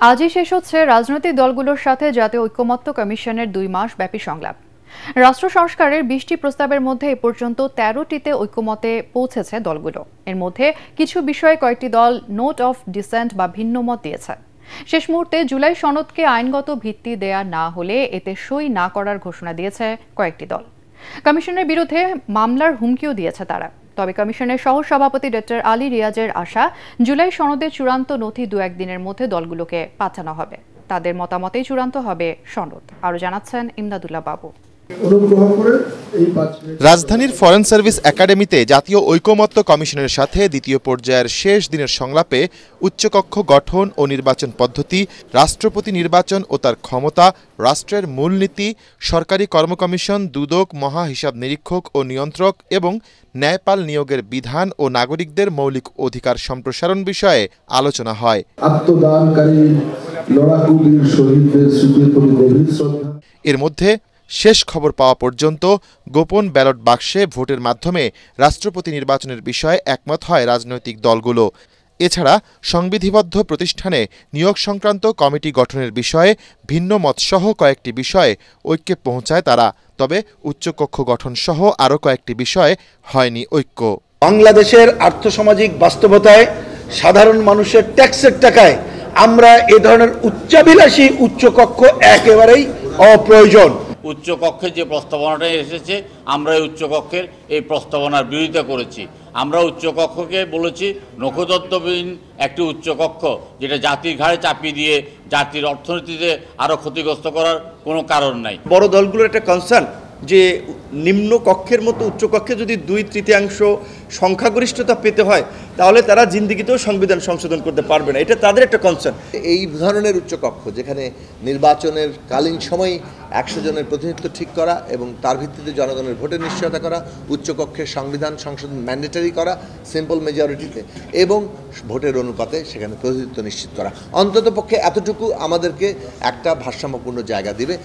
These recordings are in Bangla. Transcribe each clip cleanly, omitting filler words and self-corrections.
আজই শেষ হচ্ছে রাজনৈতিক দলগুলোর সাথে জাতীয় ঐকমত্য কমিশনের 2 মাস ব্যাপী সংলাপ। রাষ্ট্র সংস্কারের 20টি প্রস্তাবের মধ্যে এ পর্যন্ত 13টিতে ঐকমত্যে পৌঁছেছে দলগুলো। এর মধ্যে কিছু বিষয়ে কয়েকটি দল নোট অফ ডিসেন্ট বা ভিন্নমত দিয়েছে। শেষ মুহূর্তে জুলাই সনদকে আইনগত ভিত্তি দেয়া না হলে এতে সই না করার ঘোষণা দিয়েছে কয়েকটি দল। কমিশনের বিরুদ্ধে মামলার হুমকিও দিয়েছে তারা। তবে কমিশনের সহসভাপতি ডক্টর আলী রিয়াজের আশা, জুলাই সনদের চূড়ান্ত নথি 2-1 দিনের মধ্যে দলগুলোকে পাঠানো হবে। তাদের মতামতেই চূড়ান্ত হবে সনদ। আরও জানাচ্ছেন ইমদাদুল্লাহ বাবু। রাজধানীর ফরেন সার্ভিস একাডেমিতে জাতীয় ঐকমত্য কমিশনের সাথে দ্বিতীয় পর্যায়ের শেষ দিনের সংলাপে উচ্চকক্ষ গঠন ও নির্বাচন পদ্ধতি, রাষ্ট্রপতি নির্বাচন ও তার ক্ষমতা, রাষ্ট্রের মূলনীতি, সরকারি কর্মকমিশন, দুদক, মহা হিসাব নিরীক্ষক ও নিয়ন্ত্রক এবং ন্যায়পাল নিয়োগের বিধান ও নাগরিকদের মৌলিক অধিকার সম্প্রসারণ বিষয়ে আলোচনা হয়। এর মধ্যে শেষ খবর পাওয়া পর্যন্ত গোপন ব্যালট বাক্সে ভোটের মাধ্যমে রাষ্ট্রপতি নির্বাচনের বিষয়ে একমত হয় রাজনৈতিক দলগুলো। এছাড়া সংবিধিবদ্ধ প্রতিষ্ঠানে নিয়োগ সংক্রান্ত কমিটি গঠনের বিষয়ে ভিন্ন মতসহ কয়েকটি বিষয়ে ঐক্যে পৌঁছায় তারা। তবে উচ্চকক্ষ গঠন সহ আরও কয়েকটি বিষয়ে হয়নি ঐক্য। বাংলাদেশের আর্থসামাজিক বাস্তবতায় সাধারণ মানুষের ট্যাক্সের টাকায় আমরা এ ধরনের উচ্চাভিলাষী উচ্চকক্ষ একেবারেই অপ্রয়োজন। উচ্চকক্ষে যে প্রস্তাবনাটা এসেছে, আমরা এই উচ্চকক্ষের এই প্রস্তাবনার বিরোধিতা করেছি। আমরা উচ্চকক্ষকে বলেছি নখদত্তবিহীন একটি উচ্চকক্ষ, যেটা জাতির ঘাড়ে চাপিয়ে দিয়ে জাতির অর্থনীতিতে আরও ক্ষতিগ্রস্ত করার কোনো কারণ নাই। বড় দলগুলোর একটা কনসার্ন যে নিম্ন কক্ষের মতো উচ্চকক্ষে যদি 2/3 সংখ্যাগরিষ্ঠতা পেতে হয় তাহলে তারা জিন্দিগিতেও সংবিধান সংশোধন করতে পারবে না, এটা তাদের একটা কনসার্ন। এই ধরনের উচ্চকক্ষ যেখানে নির্বাচনের কালীন সময় 100 জনের প্রতিনিধিত্ব ঠিক করা এবং তার ভিত্তিতে জনগণের ভোটের নিশ্চয়তা করা, উচ্চকক্ষের সংবিধান সংশোধন ম্যান্ডেটরি করা সিম্পল মেজরিটিতে এবং ভোটের অনুপাতে সেখানে প্রতিনিধিত্ব নিশ্চিত করা, অন্ততপক্ষে এতটুকু আমাদেরকে একটা ভারসাম্যপূর্ণ জায়গা দিবে।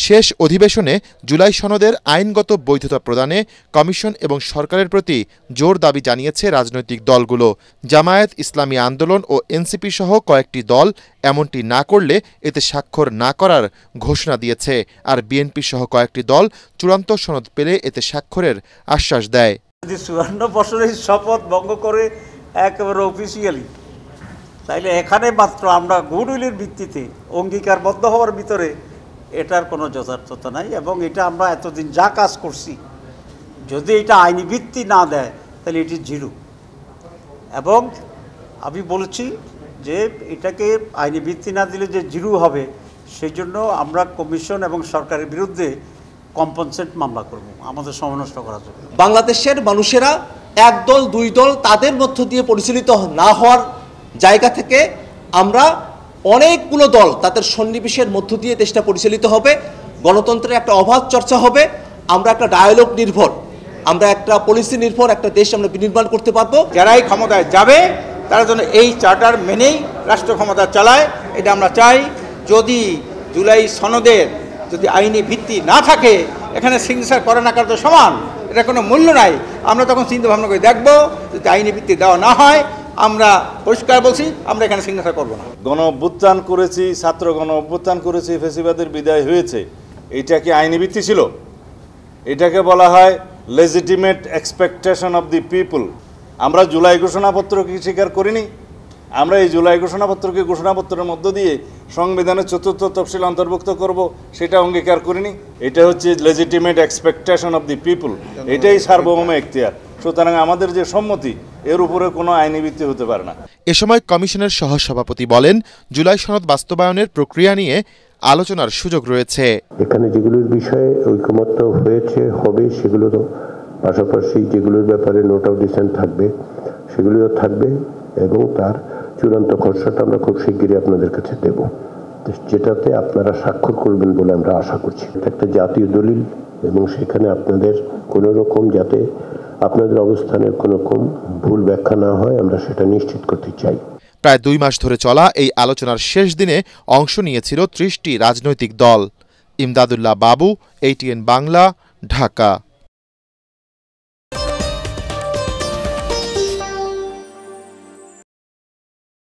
শেষ অধিবেশনে জুলাই সনদের আইনগত বৈধতা প্রদানে কমিশন এবং সরকারের প্রতি জোর দাবি জানিয়েছে রাজনৈতিক দলগুলো। জামায়াত ইসলামী আন্দোলন ও এনসিপি সহ কয়েকটি দল এমনটি না করলে এতে স্বাক্ষর না করার ঘোষণা দিয়েছে। আর বিএনপি সহ কয়েকটি দল চূড়ান্ত সনদ পেলে এতে স্বাক্ষরের আশ্বাস দেয়। 54 বছরের শপথ ভঙ্গ করে একেবারে অফিসিয়ালি, তাইলে এখানে মাত্র আমরা গুডউইলের ভিত্তিতে অঙ্গীকারবদ্ধ হওয়ার ভিতরে এটার কোনো যথার্থতা নাই। এবং এটা আমরা এতদিন যা কাজ করছি, যদি এটা আইনি ভিত্তি না দেয় তাহলে এটি জিরো। এবং আমি বলেছি যে এটাকে আইনি ভিত্তি না দিলে যে জিরো হবে, সেই জন্য আমরা কমিশন এবং সরকারের বিরুদ্ধে কম্পনসেট মামলা করব আমাদের সময় নষ্ট করার জন্য। বাংলাদেশের মানুষেরা এক দল দুই দল তাদের মধ্য দিয়ে পরিচালিত না হওয়ার জায়গা থেকে আমরা অনেকগুলো দল তাদের সন্নিবেশের মধ্য দিয়ে দেশটা পরিচালিত হবে। গণতন্ত্রের একটা অবাধ চর্চা হবে। আমরা একটা ডায়ালগ নির্ভর, আমরা একটা পলিসি নির্ভর একটা দেশ আমরা বিনির্মাণ করতে পারবো। যারাই ক্ষমতায় যাবে তারা যেন এই চার্টার মেনেই রাষ্ট্র ক্ষমতা চালায়, এটা আমরা চাই। যদি জুলাই সনদের যদি আইনি ভিত্তি না থাকে, এখানে সিগনেচার করে না করা সমান, এটা কোনো মূল্য নাই। আমরা তখন চিন্তা ভাবনা করে দেখবো, যদি আইনি ভিত্তি দেওয়া না হয় আমরা পরিষ্কার বলছি আমরা এখানে সিগনেচার করবো না। গণ অভ্যুত্থান করেছি, ছাত্র গণ অভ্যুত্থান করেছি, ফ্যাসিবাদের বিদায় হয়েছে, এটা কি আইনি ভিত্তি ছিল? এটাকে বলা হয় legitimate expectation of the people. আমরা জুলাই ঘোষণাপত্রকে স্বীকার করিনি। আমরা এই জুলাই ঘোষণাপত্রকে ঘোষণাপত্রের মধ্য দিয়ে সংবিধানের 4র্থ তফসিল অন্তর্ভুক্ত করব, সেটা অঙ্গীকার করিনি। এটা হচ্ছে legitimate expectation of the people, এটাই সার্বভৌম এখতিয়ার। সুতরাং আমাদের যে সম্মতি, এর উপরে কোনো আইনি ভিত্তি হতে পারে না। এ সময় কমিশনের সহসভাপতি বলেন, জুলাই সনদ বাস্তবায়নের প্রক্রিয়া নিয়ে আলোচনার সুযোগ রয়েছে। এখানে যেগুলোর বিষয়ে ঐকমত্য হয়েছে হবে, সেগুলোর পাশাপাশি যেগুলোর ব্যাপারে নোট অফ ডিসেন্ট থাকবে সেগুলিও থাকবে এবং তার চূড়ান্ত খসড়াটা আমরা খুব শিগগিরই আপনাদের কাছে দেব, যেটাতে আপনারা স্বাক্ষর করবেন বলে আমরা আশা করছি। একটা জাতীয় দলিল এবং সেখানে আপনাদের কোনো রকম যাতে আপনাদের অবস্থানের কোনো রকম ভুল ব্যাখ্যা না হয়, আমরা সেটা নিশ্চিত করতে চাই। প্রায় 2 মাস ধরে চলা এই আলোচনার শেষ দিনে অংশ নিয়েছিল 30টি রাজনৈতিক দল। ইমদাদুল্লাহ বাবু, ATN বাংলা, ঢাকা।